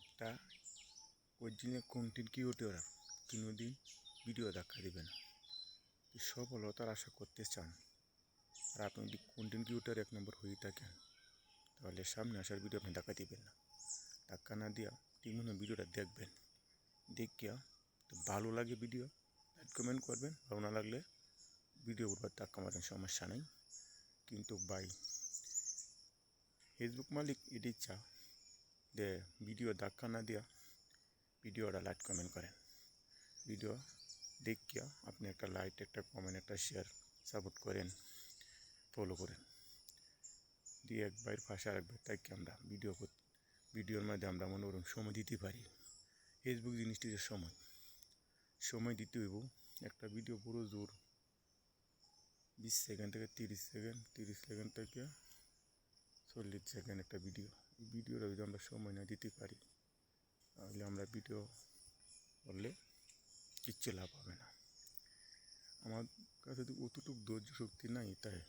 একটা original content creator কোনোদিন video দেখা দেবে না। সফলতার আশা করতে চান আর আপনি যদি কন্টেন্ট ক্রিয়েটর 1 নম্বর হয়ে থাকেন, তাহলে সামনে আসার ভিডিও আপনি দেখা দিবেন না। ধাক্কা না দিয়া ঠিক মনে ভিডিওটা দেখবেন, দেখিয়া ভালো লাগে ভিডিও লাইক কমেন্ট করবেন, ভালো না লাগলে ভিডিও উপর ধাক্কা মারেন, সমস্যা নাই। কিন্তু ভাই ফেসবুক মালিক এটাই চা যে ভিডিও ধাক্কা না দিয়া ভিডিওটা লাইক কমেন্ট করেন। ভিডিও দেখিয়া আপনি একটা লাইক, একটা কমেন্ট, একটা শেয়ার সাপোর্ট করেন, ফলো করেন দিয়ে এক ভাইয়ের পাশে আর এক ভাই তাকে আমরা ভিডিওর মধ্যে আমরা মনে করুন সময় দিতে পারি। ফেসবুক জিনিসটি যে সময় দিতে হইব। একটা ভিডিও পুরো জোর 20 সেকেন্ড থেকে 30 সেকেন্ড, 30 সেকেন্ড থেকে 40 সেকেন্ড একটা ভিডিওটা যদি আমরা সময় না দিতে পারি, তাহলে আমরা ভিডিও করলে কিচ্ছু লাভ হবে না। আমার কাছে তো অতটুকু ধৈর্য শক্তি নাই, তাই